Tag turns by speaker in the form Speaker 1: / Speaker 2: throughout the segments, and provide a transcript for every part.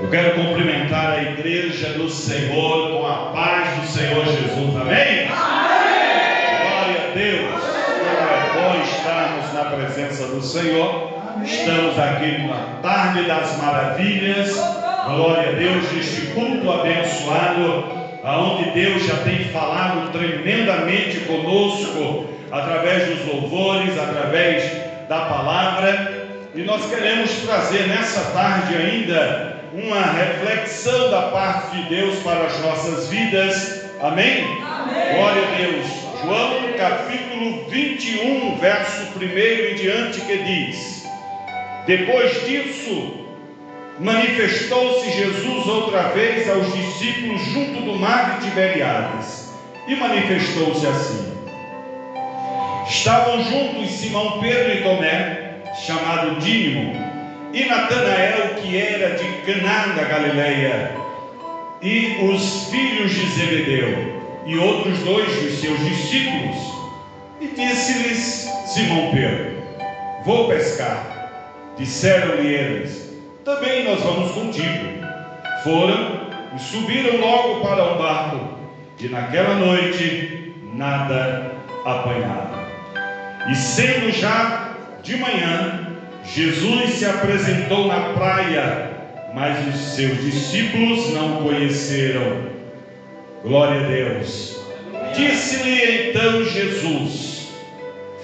Speaker 1: Eu quero cumprimentar a igreja do Senhor com a paz do Senhor Jesus, amém? Amém! Glória a Deus! Como é bom estarmos na presença do Senhor. Estamos aqui numa tarde das maravilhas, glória a Deus, neste culto abençoado, aonde Deus já tem falado tremendamente conosco, através dos louvores, através da palavra, e nós queremos trazer nessa tarde ainda uma reflexão da parte de Deus para as nossas vidas, amém? Amém. Glória a Deus. João capítulo 21, verso 1 em diante, que diz: depois disso, manifestou-se Jesus outra vez aos discípulos junto do mar de Tiberíades, e manifestou-se assim. Estavam juntos Simão Pedro e Tomé, chamado Dídimo, e Natanael, que era de Caná da Galileia, e os filhos de Zebedeu, e outros dois dos seus discípulos. E disse-lhes Simão Pedro: vou pescar. Disseram-lhe eles: também nós vamos contigo. Foram e subiram logo para um barco, e naquela noite nada apanharam. E sendo já de manhã, Jesus se apresentou na praia, mas os seus discípulos não o conheceram. Glória a Deus. Disse-lhe então Jesus: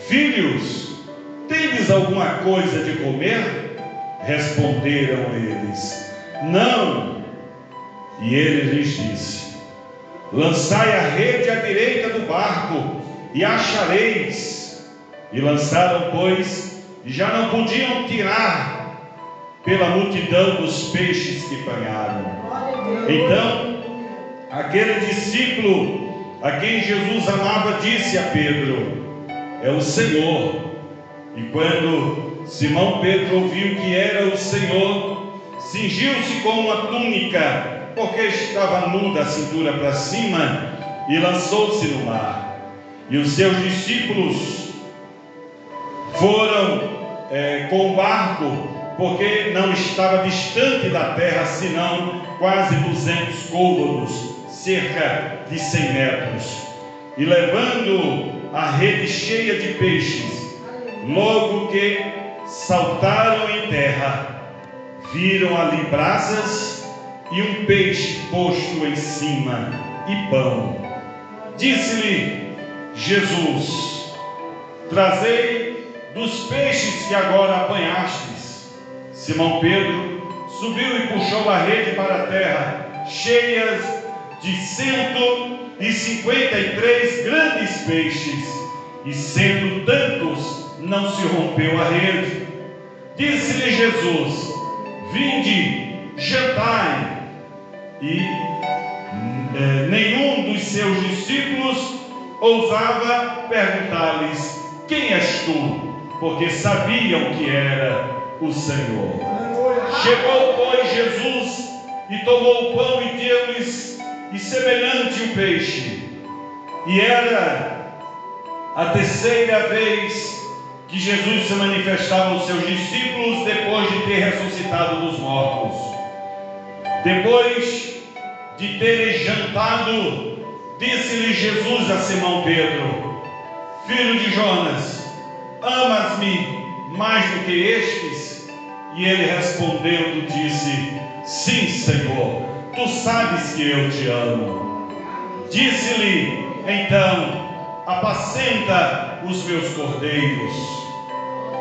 Speaker 1: filhos, tendes alguma coisa de comer? Responderam eles: não. E ele lhes disse: lançai a rede à direita do barco, e achareis. E lançaram, pois, e já não podiam tirar pela multidão dos peixes que apanharam. Então, aquele discípulo a quem Jesus amava disse a Pedro: é o Senhor. E quando Simão Pedro ouviu que era o Senhor, cingiu-se com uma túnica, porque estava nu da cintura para cima, e lançou-se no mar. E os seus discípulos foram com o barco, porque não estava distante da terra, senão quase 200 côvados, cerca de 100 metros. E levando a rede cheia de peixes, logo que saltaram em terra, viram ali brasas e um peixe posto em cima, e pão. Disse-lhe Jesus: trazei dos peixes que agora apanhastes. Simão Pedro subiu e puxou a rede para a terra, cheias de 153 grandes peixes, e sendo tantos, não se rompeu a rede. Disse-lhe Jesus: vinde, jantai. E nenhum dos seus discípulos ousava perguntar-lhes: quem és tu? Porque sabiam que era o Senhor. Chegou, pois, Jesus e tomou o pão e deu-lhes, e semelhante o peixe. E era a terceira vez que Jesus se manifestava aos seus discípulos depois de ter ressuscitado dos mortos. Depois de terem jantado, disse-lhe Jesus a Simão Pedro: filho de Jonas, amas-me mais do que estes? E ele respondendo disse: sim, Senhor, tu sabes que eu te amo. Disse-lhe então: apacenta os meus cordeiros.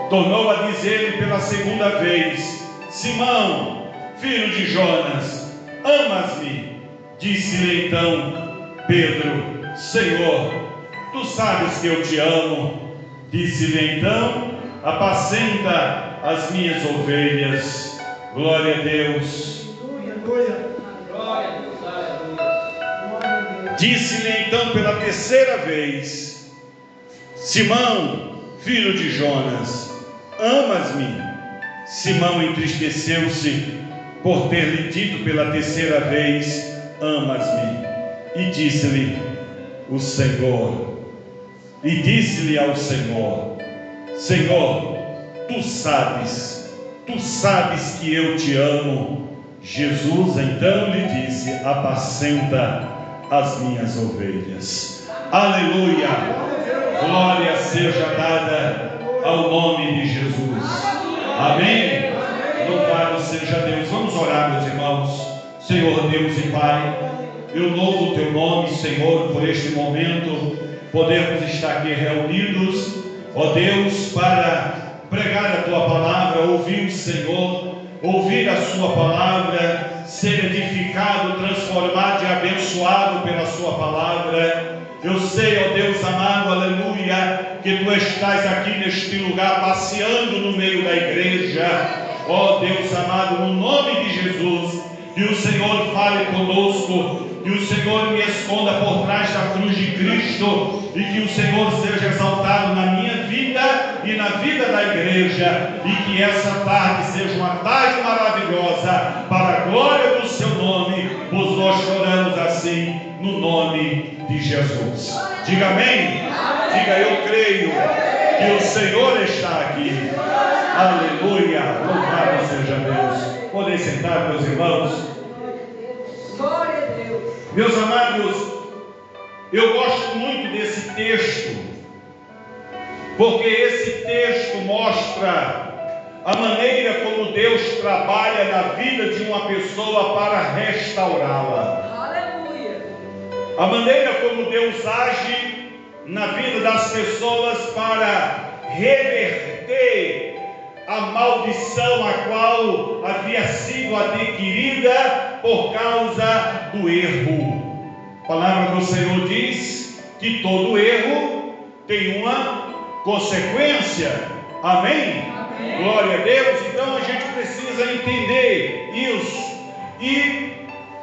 Speaker 1: Tornou a dizer-lhe pela segunda vez: Simão, filho de Jonas, amas-me? Disse-lhe então Pedro: Senhor, tu sabes que eu te amo. Disse-lhe então: apacenta as minhas ovelhas. Glória a Deus. Disse-lhe então pela terceira vez: Simão, filho de Jonas, amas-me? Simão entristeceu-se por ter lhe dito pela terceira vez: amas-me? E disse-lhe o Senhor, e disse-lhe ao Senhor: Senhor, tu sabes que eu te amo. Jesus então lhe disse: apacenta as minhas ovelhas. Aleluia! Glória seja dada ao nome de Jesus. Amém? Louvado seja Deus. Vamos orar, meus irmãos. Senhor Deus e Pai, eu louvo o Teu nome, Senhor, por este momento, podermos estar aqui reunidos, ó Deus, para pregar a Tua palavra, ouvir o Senhor, ouvir a Sua palavra, ser edificado, transformado e abençoado pela Sua palavra. Eu sei, ó Deus amado, aleluia, que Tu estás aqui neste lugar, passeando no meio da igreja, ó Deus amado, no nome de Jesus. Que o Senhor fale conosco, que o Senhor me esconda por trás da cruz de Cristo, e que o Senhor seja exaltado na minha vida e na vida da igreja, e que essa tarde seja uma tarde maravilhosa, para a glória do Seu nome, pois nós choramos assim, no nome de Jesus. Diga amém? Diga eu creio que o Senhor está aqui. Aleluia, louvado seja Deus. Podem sentar, meus irmãos.
Speaker 2: Glória a Deus.
Speaker 1: Meus amados, eu gosto muito desse texto, porque esse texto mostra a maneira como Deus trabalha na vida de uma pessoa para restaurá-la.
Speaker 2: Aleluia.
Speaker 1: A maneira como Deus age na vida das pessoas para reverter a maldição a qual havia sido adquirida por causa do erro. A palavra do Senhor diz que todo erro tem uma consequência. Amém?
Speaker 2: Amém.
Speaker 1: Glória a Deus. Então a gente precisa entender isso. E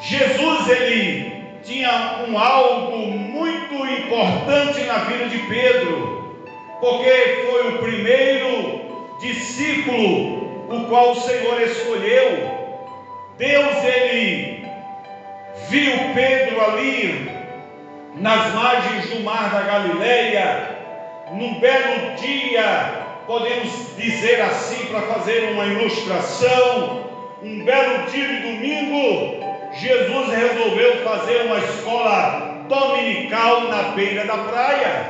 Speaker 1: Jesus, ele tinha algo muito importante na vida de Pedro, porque foi o primeiro discípulo o qual o Senhor escolheu. Deus, ele viu Pedro ali nas margens do mar da Galileia, num belo dia, podemos dizer assim, para fazer uma ilustração, um belo dia de domingo, Jesus resolveu fazer uma escola dominical na beira da praia.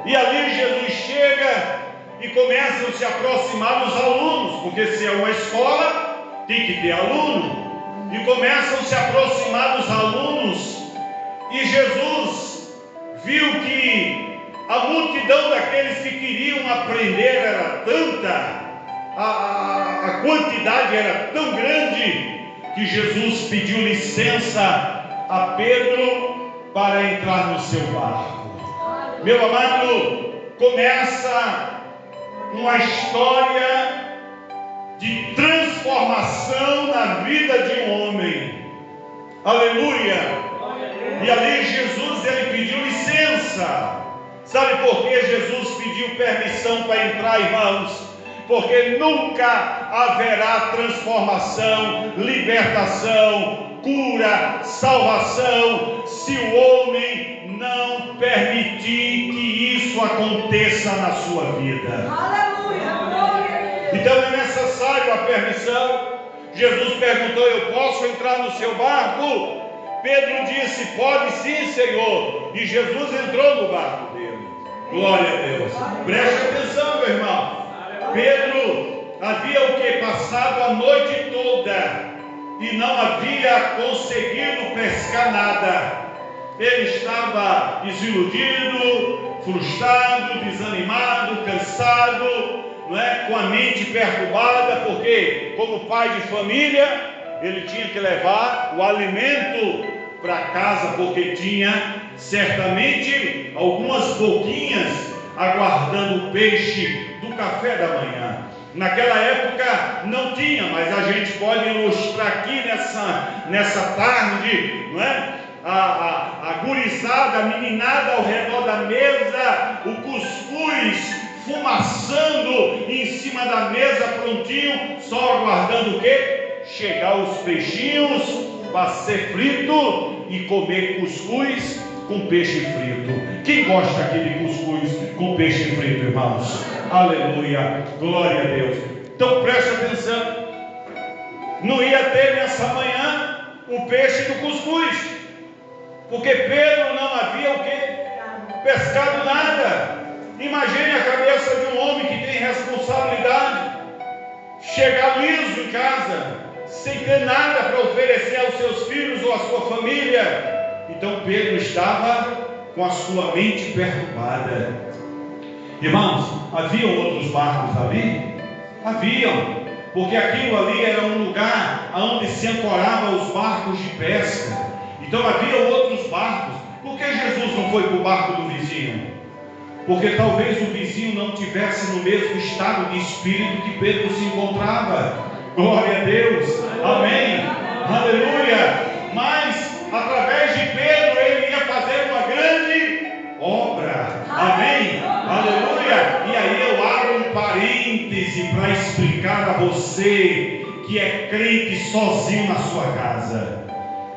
Speaker 1: E ali Jesus chega e começam a se aproximar os alunos, porque se é uma escola, tem que ter aluno. E começam a se aproximar dos alunos. E Jesus viu que a multidão daqueles que queriam aprender era tanta, a quantidade era tão grande, que Jesus pediu licença a Pedro para entrar no seu barco. Meu amado, começa uma história de transformação na vida de um homem. Aleluia! E ali Jesus, ele pediu licença. Sabe por que Jesus pediu permissão para entrar, irmãos? Porque nunca haverá transformação, libertação, cura, salvação, se o homem não permitir que isso aconteça na sua vida.
Speaker 2: Aleluia.
Speaker 1: Então é necessário a permissão. Jesus perguntou: eu posso entrar no seu barco? Pedro disse: pode sim, Senhor. E Jesus entrou no barco dele. Glória a Deus. Preste atenção, meu irmão. Pedro havia o que? Passado a noite toda e não havia conseguido pescar nada. Ele estava desiludido, frustrado, desanimado, cansado, não é? Com a mente perturbada, porque como pai de família, ele tinha que levar o alimento para casa, porque tinha certamente algumas boquinhas aguardando o peixe do café da manhã. Naquela época não tinha, mas a gente pode ilustrar aqui nessa tarde, não é? A gurizada, a meninada ao redor da mesa, o cuscuz fumaçando em cima da mesa, prontinho, só aguardando o quê? Chegar os peixinhos para ser frito e comer cuscuz com peixe frito. Quem gosta aqui de cuscuz com peixe frito, irmãos? Aleluia, glória a Deus. Então preste atenção. não ia ter nessa manhã o peixe do cuscuz, porque Pedro não havia o quê? Pescado nada. Imagine a cabeça de um homem que tem responsabilidade, chegar liso em casa, sem ter nada para oferecer aos seus filhos ou à sua família. Então Pedro estava com a sua mente perturbada. Irmãos, haviam outros barcos ali? Haviam, porque aquilo ali era um lugar onde se ancoravam os barcos de pesca. Então havia outros barcos. Por que Jesus não foi para o barco do vizinho? Porque talvez o vizinho não tivesse no mesmo estado de espírito que Pedro se encontrava. Glória a Deus, amém, aleluia. Mas através de Pedro ele ia fazer uma grande obra, amém, aleluia. E aí eu abro um parêntese para explicar a você que é crente sozinho na sua casa.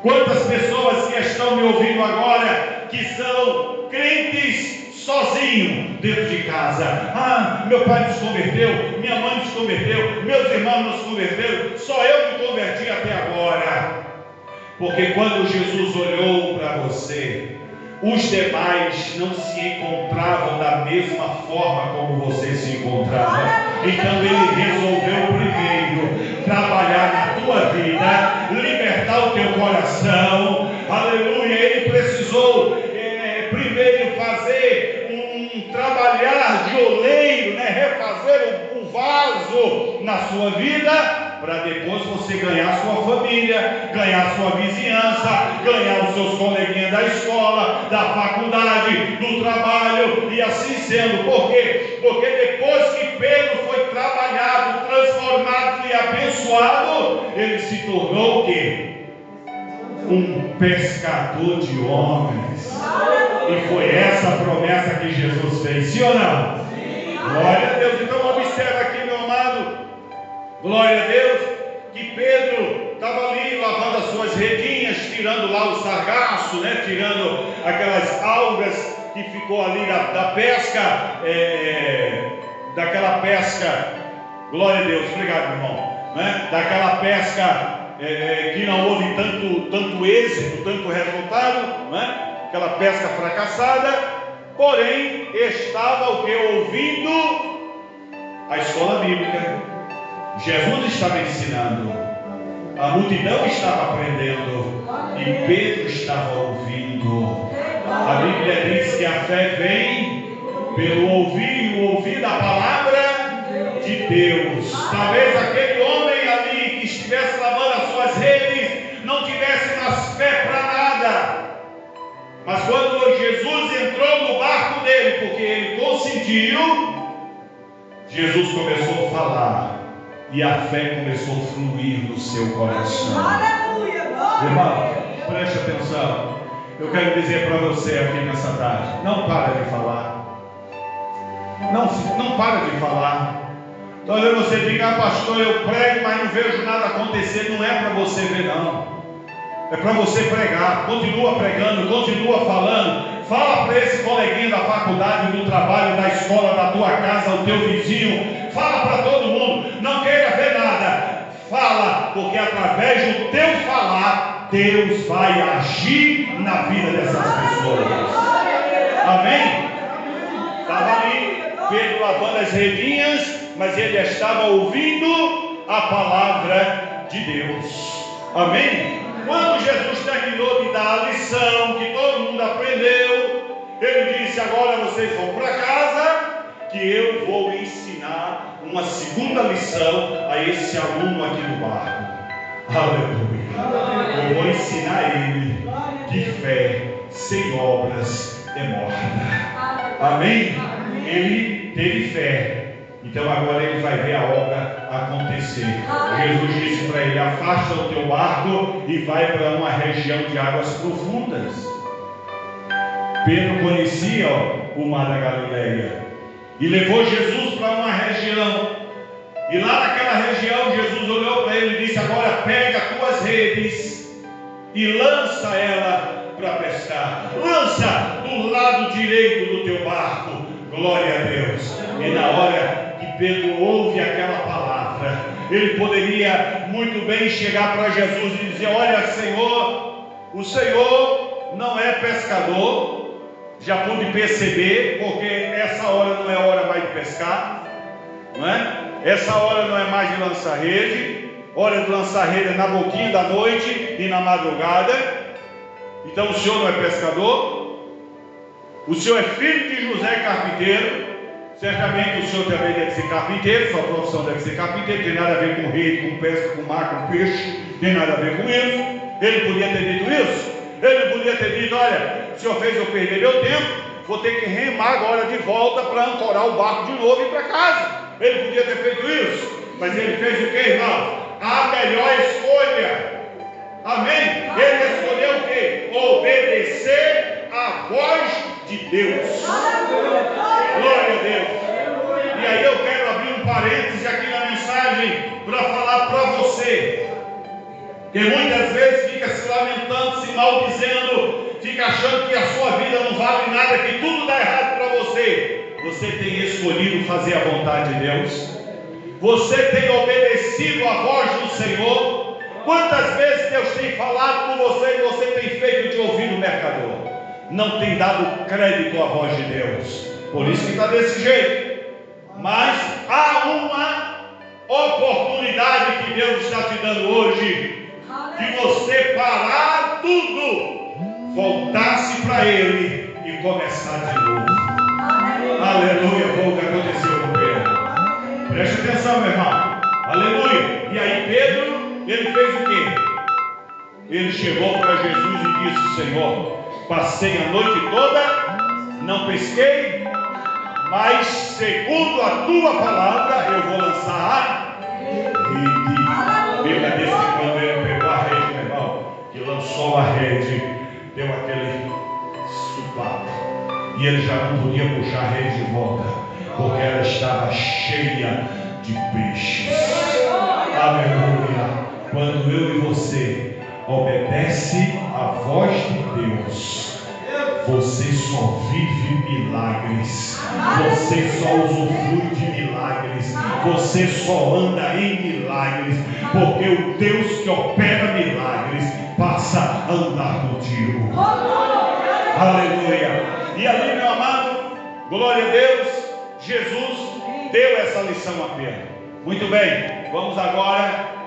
Speaker 1: Quantas pessoas que estão me ouvindo agora que são crentes sozinho dentro de casa? Ah, meu pai nos converteu, minha mãe nos converteu, meus irmãos nos converteram, só eu me converti até agora. Porque quando Jesus olhou para você, os demais não se encontravam da mesma forma como você se encontrava. Então ele resolveu primeiro trabalhar na tua vida, libertar o teu coração, aleluia. Ele precisou primeiro fazer um trabalhar de oleiro, refazer um vaso na sua vida, para depois você ganhar sua família, ganhar sua vizinhança, ganhar os seus coleguinhas da escola, da faculdade, do trabalho, e assim sendo. Por quê? Porque depois que Pedro foi trabalhado, transformado e abençoado, ele se tornou o quê? Um pescador de homens. E foi essa a promessa que Jesus fez, sim ou não? Sim. Glória a Deus. Então observa aqui, meu amado, glória a Deus, que Pedro estava ali lavando as suas redinhas, tirando lá o sargaço, tirando aquelas algas que ficou ali da pesca, daquela pesca, glória a Deus, obrigado, irmão, daquela pesca que não houve tanto êxito, tanto resultado, aquela pesca fracassada. Porém estava o que? Ouvindo a escola bíblica. Jesus estava ensinando, a multidão estava aprendendo e Pedro estava ouvindo. A Bíblia diz que a fé vem pelo ouvir, o ouvir da palavra de Deus. Talvez aquele homem ali que estivesse lavando as suas redes não tivesse mais fé para nada, mas quando Jesus entrou no barco dele, porque ele consentiu, Jesus começou a falar e a fé começou a fluir no seu coração.
Speaker 2: Aleluia!
Speaker 1: Irmão, preste atenção. Eu quero dizer para você aqui nessa tarde: não para de falar. Não para de falar. Talvez você diga: pastor, eu prego, mas não vejo nada acontecer. Não é para você ver, não. É para você pregar. Continua pregando, continua falando. Fala para esse coleguinha da faculdade, do trabalho, da escola, da tua casa, o teu vizinho. Fala para todo mundo. Não queira ver nada. Fala, porque através do teu falar, Deus vai agir na vida dessas pessoas. Amém? Estava ali Pedro lavando as redinhas, mas ele estava ouvindo a palavra de Deus. Amém? Quando Jesus terminou de dar a lição que todo mundo aprendeu, ele disse: agora vocês vão para casa, que eu vou ensinar uma segunda lição a esse aluno aqui do barco. Aleluia. Eu vou ensinar ele que fé sem obras é morta. Amém? Ele teve fé. Então agora ele vai ver a obra acontecer. Jesus disse para ele: afasta o teu barco e vai para uma região de águas profundas. Pedro conhecia o mar da Galileia e levou Jesus para uma região. E lá naquela região Jesus olhou para ele e disse: agora pega as tuas redes e lança ela para pescar. Lança do lado direito do teu barco. Glória a Deus. E na hora que Pedro ouve aquela palavra, ele poderia muito bem chegar para Jesus e dizer: olha, Senhor, o Senhor não é pescador. Já pude perceber, porque essa hora não é hora mais de pescar, não é? Essa hora não é mais de lançar rede. Hora de lançar rede é na boquinha da noite e na madrugada. Então o senhor não é pescador. O senhor é filho de José carpinteiro. Certamente o senhor também deve ser carpinteiro. Sua profissão deve ser carpinteiro. Tem nada a ver com rede, com pesca, com mar, com peixe. Tem nada a ver com isso. Ele podia ter dito isso. Ele podia ter dito: olha, o senhor fez eu perder meu tempo, vou ter que remar agora de volta para ancorar o barco de novo e ir para casa. Ele podia ter feito isso. Mas ele fez o que, irmão? A melhor escolha. Amém? Ele escolheu o quê? Obedecer à voz de Deus. Glória a Deus. E aí eu quero abrir um parêntese aqui na mensagem para falar para você, que muitas vezes fica se lamentando, se maldizendo, fica achando que a sua vida não vale nada, que tudo dá errado para você. Você tem escolhido fazer a vontade de Deus? Você tem obedecido a voz do Senhor? Quantas vezes Deus tem falado com você e você tem feito de ouvido mercador? Não tem dado crédito à voz de Deus. Por isso que está desse jeito. Mas há uma oportunidade que Deus está te dando hoje, de você parar tudo, voltar-se para Ele e começar de novo. Aleluia. Foi o que aconteceu com Pedro. Preste atenção, meu irmão. Aleluia. E aí Pedro, ele fez o quê? Ele chegou para Jesus e disse: Senhor, passei a noite toda, não pesquei, mas segundo a tua palavra eu vou lançar a rede. Bíblia diz que quando ele pegou a rede, meu irmão, que lançou a rede, deu aquele supapo. E ele já não podia puxar a rede de volta, porque ela estava cheia de peixes. Aleluia. Quando eu e você obedece à voz de Deus, você só vive milagres, você só usufrui de milagres, você só anda em milagres, porque o Deus que opera milagres passa a andar contigo. Aleluia. E ali, meu amado, glória a Deus, Jesus deu essa lição a Pedro. Muito bem, vamos agora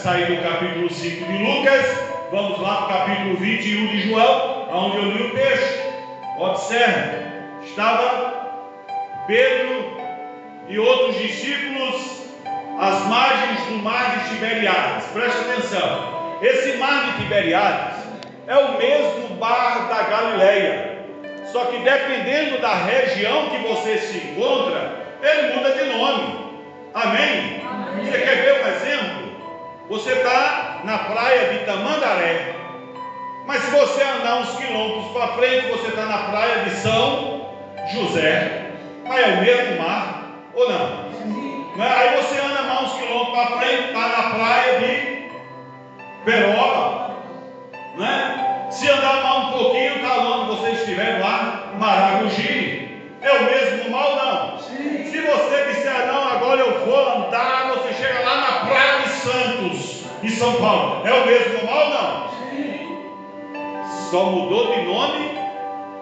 Speaker 1: sair do capítulo 5 de Lucas, vamos lá para o capítulo 21 de João, onde eu li o texto. Observe, estava Pedro e outros discípulos às margens do mar de Tiberiades. Presta atenção, esse mar de Tiberiades é o mesmo mar da Galileia, só que dependendo da região que você se encontra, ele muda de nome. Amém? Você quer ver um exemplo? Você está na praia de Tamandaré, mas se você andar uns quilômetros para frente, você está na praia de São José. Mas é o mesmo mar, ou não? Aí você anda mais uns quilômetros para frente, está na praia de Peroba, não é? Se andar mais um pouquinho, está onde você estiver lá, Maragogi. É o mesmo mar ou não? Sim. Se você disser: não, agora eu vou andar, você chega lá na praia de Santos, em São Paulo. É o mesmo mar ou não? Sim. Só mudou de nome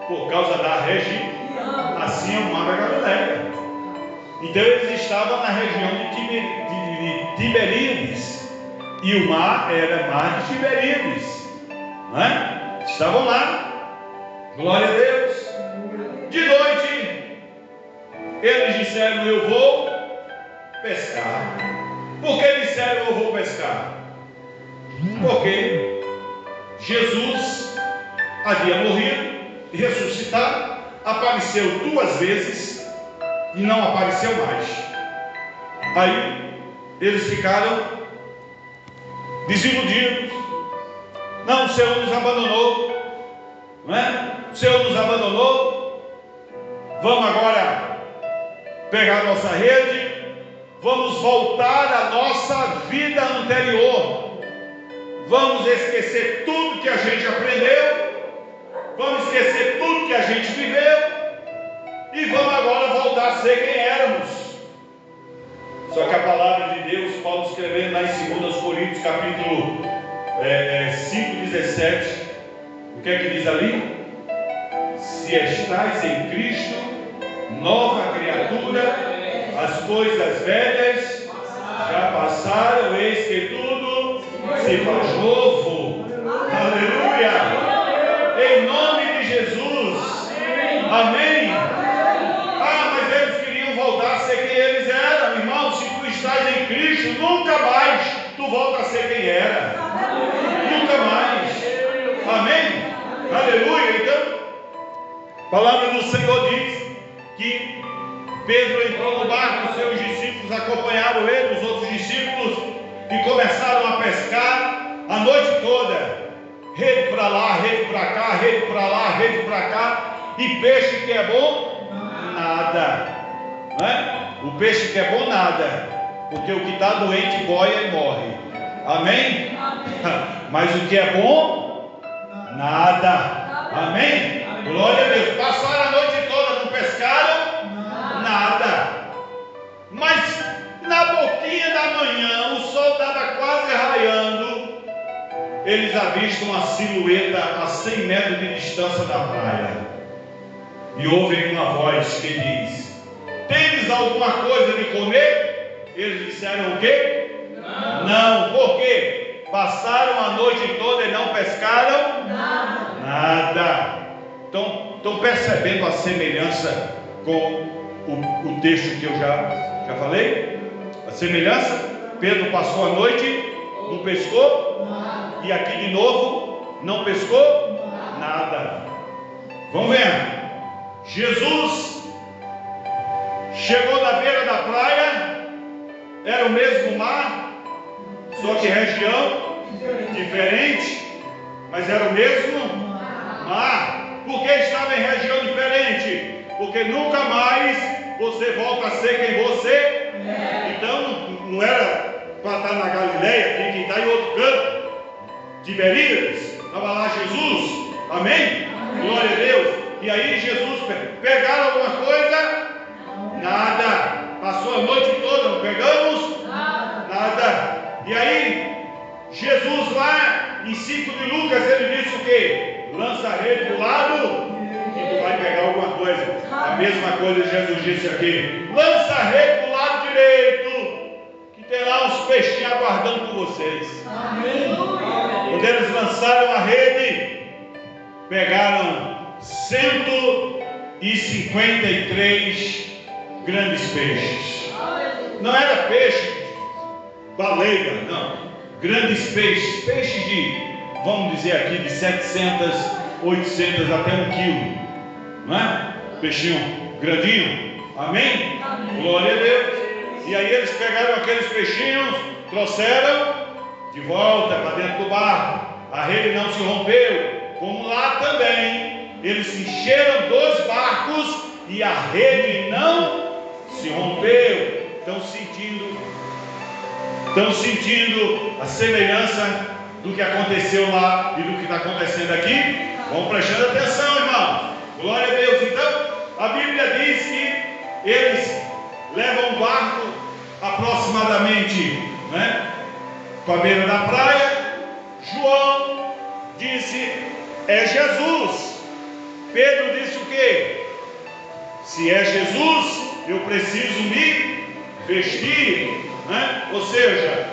Speaker 1: por causa da região. Assim é o mar da Galileia. Então eles estavam na região de Tiberíades, e o mar era mar de Tiberíades, não é? Estavam lá, glória a Deus. De noite eles disseram: eu vou pescar. Por que disseram eu vou pescar? Porque Jesus havia morrido e ressuscitado, apareceu 2 vezes e não apareceu mais. Aí eles ficaram desiludidos. Não, o Senhor nos abandonou, não é? O Senhor nos abandonou. Vamos agora pegar nossa rede, vamos voltar à nossa vida anterior, vamos esquecer tudo que a gente aprendeu, vamos esquecer tudo que a gente viveu e vamos agora voltar a ser quem éramos. Só que a palavra de Deus Paulo escrevendo lá em 2 Coríntios, capítulo 5:17. O que é que diz ali? Se estais em Cristo, nova criatura, as coisas velhas já passaram, eis que tudo se faz novo. Aleluia! Em nome de Jesus. Amém. Ah, mas eles queriam voltar a ser quem eles eram. Irmão, se tu estás em Cristo, nunca mais tu volta a ser quem era. Nunca mais. Amém. Aleluia. Então, a palavra do Senhor diz que Pedro entrou no barco, seus discípulos acompanharam ele, os outros discípulos, e começaram a pescar a noite toda. Rede para lá, rede para cá, rede para lá, rede para cá. E peixe que é bom? Nada. Não é? O peixe que é bom, nada. Porque o que está doente boia e morre. Amém? Mas o que é bom? Nada. Amém? Glória a Deus. Passaram a noite toda, não pescaram? Nada. Mas na boquinha da manhã, o sol estava quase raiando. Eles avistam uma silhueta a 100 metros de distância da praia. E ouvem uma voz que diz: tendes alguma coisa de comer? Eles disseram o quê? Não. Por quê? Passaram a noite toda e não pescaram? Nada. Estão percebendo a semelhança com o texto que eu já falei? A semelhança? Pedro passou a noite, não pescou? E aqui de novo, não pescou? Nada. Vamos ver. Jesus chegou na beira da praia, era o mesmo mar, só que região diferente, mas era o mesmo mar. Por que estava em região diferente? Porque nunca mais você volta a ser quem você é. Então não era para estar na Galileia, tem que estar em outro canto. Tiberíades, estava lá Jesus, amém? Glória a Deus. E aí Jesus, pegaram alguma coisa? Nada. Passou a noite toda, não pegamos? Nada. E aí Jesus lá em 5 de Lucas, ele disse o quê? Lança a rede do lado e tu vai pegar alguma coisa. A mesma coisa Jesus disse aqui: lança a rede do lado direito, que tem lá uns peixinhos aguardando por vocês. Amém. Quando eles lançaram a rede, pegaram 153 grandes peixes. Não era peixe baleia, não. Grandes peixes, peixes de, vamos dizer aqui, de 700, 800 até 1 quilo, não é? Peixinho grandinho, amém? Glória a Deus. E aí eles pegaram aqueles peixinhos, trouxeram de volta para dentro do barco. A rede não se rompeu, como lá também. Eles encheram 2 barcos e a rede não se rompeu. Estão sentindo a semelhança do que aconteceu lá e do que está acontecendo aqui? Vamos prestando atenção, irmão. Glória a Deus. Então, a Bíblia diz que eles levam o barco aproximadamente, né, para a beira da praia. João disse: é Jesus. Pedro disse o quê? Se é Jesus, eu preciso me vestir, né? Ou seja,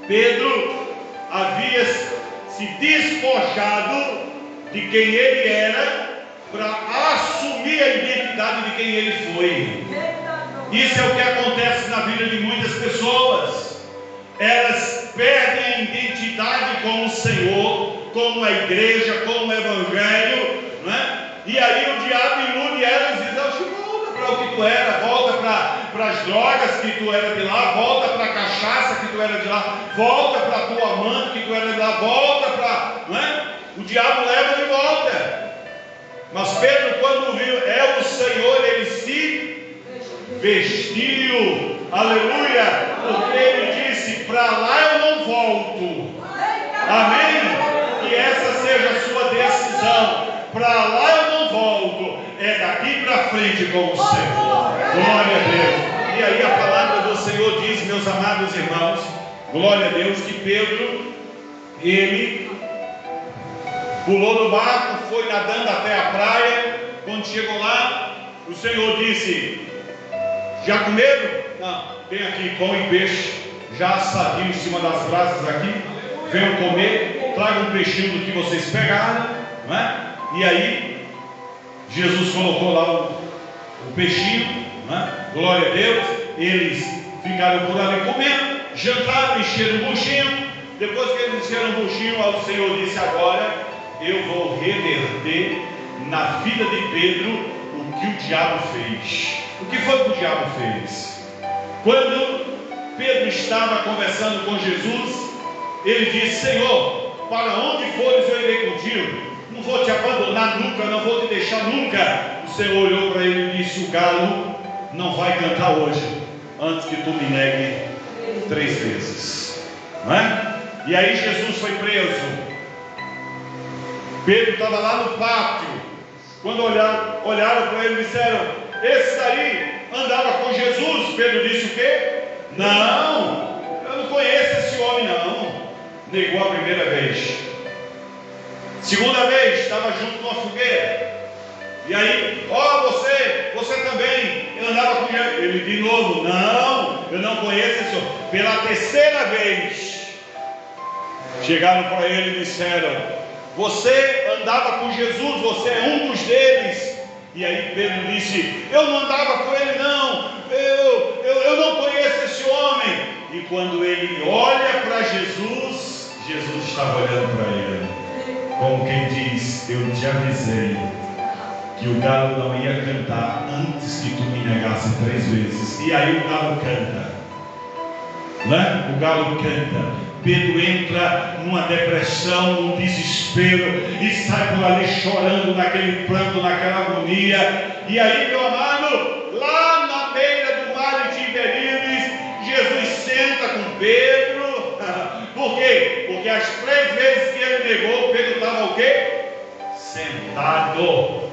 Speaker 1: Pedro havia se despojado de quem ele era para assumir a identidade de quem ele foi. Isso é o que acontece na vida de muitas pessoas. Elas perdem a identidade com o Senhor, com a igreja, com o Evangelho, né? E aí o diabo ilude elas e diz: volta para o que tu era, volta para as drogas que tu era de lá, volta para a cachaça que tu era de lá, volta para a tua amante que tu era de lá, volta para, não é? O diabo leva de volta. Mas Pedro, quando viu, é o Senhor, ele se vestiu, aleluia, porque ele disse: para lá eu não volto, amém? Que essa seja a sua decisão. Para lá eu não volto, é daqui para frente com o Senhor. Glória a Deus. E aí a palavra do Senhor diz, meus amados irmãos, glória a Deus, que Pedro, ele pulou no barco, foi nadando até a praia. Quando chegou lá, o Senhor disse: já comeram? Não, tem aqui pão e peixe, já assadinho em cima das brasas aqui, venham comer, tragam um peixinho do que vocês pegaram, não é? E aí, Jesus colocou lá o peixinho, não é? Glória a Deus, eles ficaram por ali comendo, jantaram, encheram o buchinho. Depois que eles encheram o buchinho, o Senhor disse: agora eu vou reverter na vida de Pedro o que o diabo fez. O que foi que o diabo fez? Quando Pedro estava conversando com Jesus, ele disse: Senhor, para onde fores eu irei contigo, não vou te abandonar nunca, não vou te deixar nunca. O Senhor olhou para ele e disse: o galo não vai cantar hoje, antes que tu me negue 3 vezes, não é? E aí Jesus foi preso. Pedro estava lá no pátio. Quando olharam para ele e disseram: esse daí andava com Jesus. Pedro disse o quê? Não, eu não conheço esse homem não. Negou a primeira vez. Segunda vez, estava junto numa fogueira. E aí, você também andava com Jesus. Ele de novo: não, eu não conheço esse homem. Pela terceira vez, chegaram para ele e disseram: você andava com Jesus, você é um dos deles. E aí Pedro disse: eu não andava com ele não, eu não conheço esse homem. E quando ele olha para Jesus, Jesus estava olhando para ele, como quem diz: eu te avisei que o galo não ia cantar antes que tu me negasse 3 vezes. E aí o galo canta, né? O galo canta. Pedro entra numa depressão, num desespero, e sai por ali chorando, naquele pranto, naquela agonia. E aí, meu amado, lá na beira do mar de Tiberíades, Jesus senta com Pedro. Por quê? Porque as 3 vezes que ele negou, Pedro estava o quê? Sentado.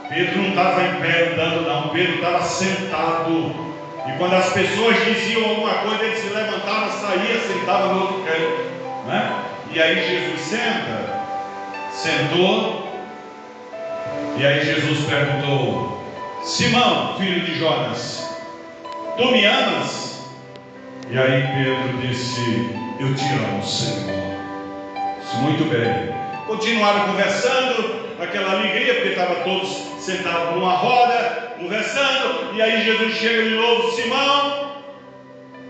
Speaker 1: Pedro não estava em pé andando não, Pedro estava sentado. E quando as pessoas diziam alguma coisa, ele se levantava, saía, sentava no outro canto, né? E aí Jesus sentou, e aí Jesus perguntou: Simão, filho de Jonas, tu me amas? E aí Pedro disse: eu te amo, Senhor. Disse: muito bem. Continuaram conversando, aquela alegria, porque estavam todos sentados numa roda, conversando. E aí Jesus chega de novo: Simão,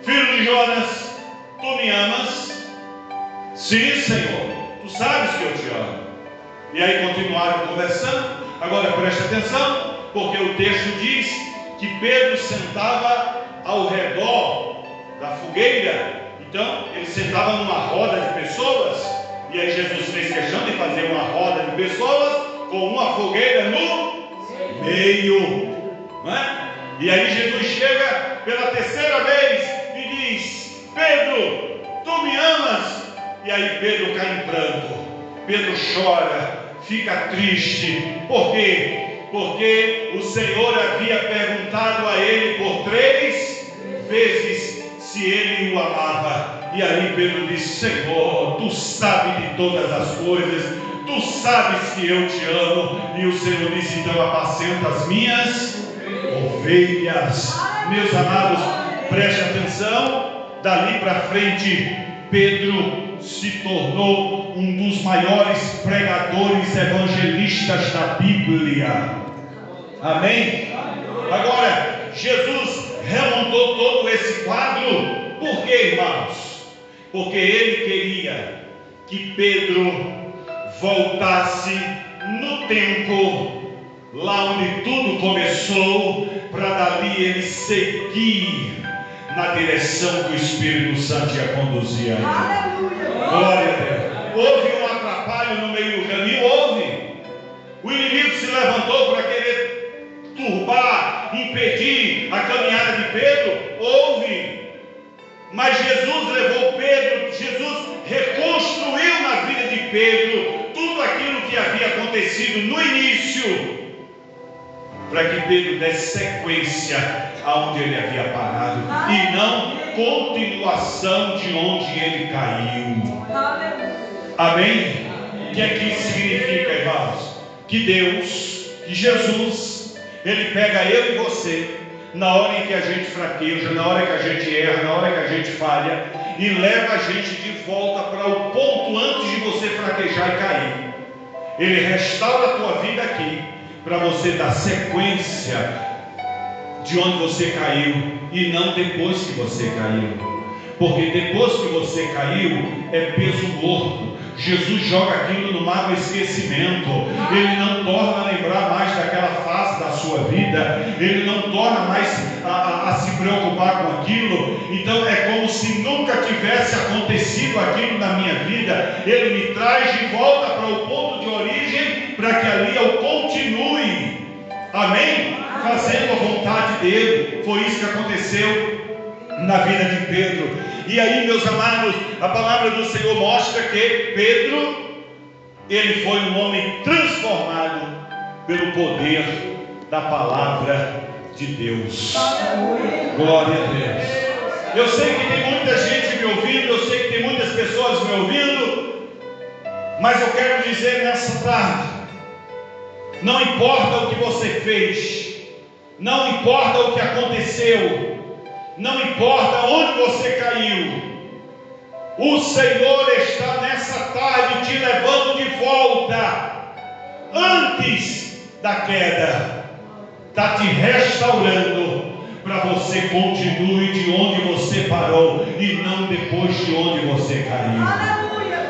Speaker 1: filho de Jonas, tu me amas? Sim, Senhor, tu sabes que eu te amo. E aí continuaram conversando. Agora preste atenção, porque o texto diz que Pedro sentava ao redor da fogueira. Então ele sentava numa roda de pessoas. E aí Jesus fez questão de fazer uma roda de pessoas com uma fogueira no meio, não é? E aí Jesus chega pela terceira vez e diz: Pedro, tu me amas? E aí Pedro cai em pranto, Pedro chora, fica triste. Por quê? Porque o Senhor havia perguntado a ele por 3 vezes se ele o amava. E aí Pedro disse: Senhor, tu sabes de todas as coisas, tu sabes que eu te amo. E o Senhor disse: então apacenta as minhas ovelhas. Meus amados, preste atenção. Dali para frente, Pedro se tornou um dos maiores pregadores evangelistas da Bíblia. Amém? Agora, Jesus remontou todo esse quadro. Por quê, irmãos? Porque ele queria que Pedro voltasse no tempo, lá onde tudo começou, para dali ele seguir na direção que o Espírito Santo ia conduzir a ele. Glória a Deus. Houve um atrapalho no meio do caminho? Houve. O inimigo se levantou para querer turbar, impedir a caminhada de Pedro? Houve. Mas Jesus levou Pedro, Jesus reconstruiu na vida de Pedro tudo aquilo que havia acontecido no início, para que Pedro desse sequência aonde ele havia parado, e não continuação de onde ele caiu. Amém? O que é que isso significa, irmãos? Que Deus, que Jesus, ele pega eu e você na hora em que a gente fraqueja, na hora que a gente erra, na hora que a gente falha, e leva a gente de volta para o ponto antes de você fraquejar e cair. Ele restaura a tua vida aqui, para você dar sequência de onde você caiu, e não depois que você caiu. Porque depois que você caiu, é peso morto. Jesus joga aquilo no mar do esquecimento. Ele não torna a lembrar mais daquela fase da sua vida. Ele não torna mais a se preocupar com aquilo. Então é como se nunca tivesse acontecido aquilo na minha vida. Ele me traz de volta para o ponto de origem, para que ali eu continue. Amém? Fazendo a vontade dele. Foi isso que aconteceu na vida de Pedro. E aí, meus amados, a palavra do Senhor mostra que Pedro, ele foi um homem transformado pelo poder da palavra de Deus. Glória a Deus. Eu sei que tem muita gente me ouvindo, eu sei que tem muitas pessoas me ouvindo, mas eu quero dizer nessa tarde: não importa o que você fez, não importa o que aconteceu, não importa onde você caiu, o Senhor está nessa tarde te levando de volta antes da queda, está te restaurando para você continue de onde você parou e não depois de onde você caiu.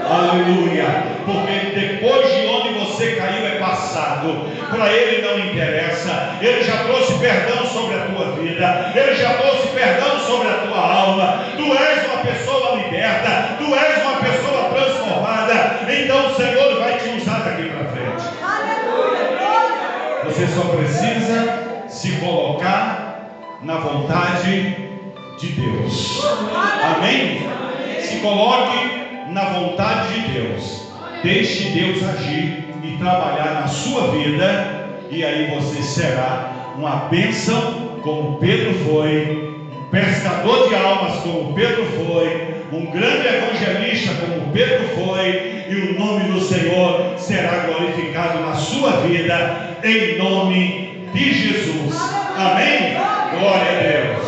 Speaker 1: Aleluia, porque depois de onde você caiu é passado, para Ele não interessa. Ele já trouxe perdão sobre a tua vida, Ele já trouxe perdão sobre a tua alma. Tu és uma pessoa liberta, tu és uma pessoa transformada. Então o Senhor vai te usar daqui para frente. Você só precisa se colocar na vontade de Deus. Amém? Se coloque na vontade de Deus. Deixe Deus agir e trabalhar na sua vida, e aí você será uma bênção, como Pedro foi, um pescador de almas, como Pedro foi, um grande evangelista, como Pedro foi, e o nome do Senhor será glorificado na sua vida, em nome de Jesus. Amém? Glória a Deus.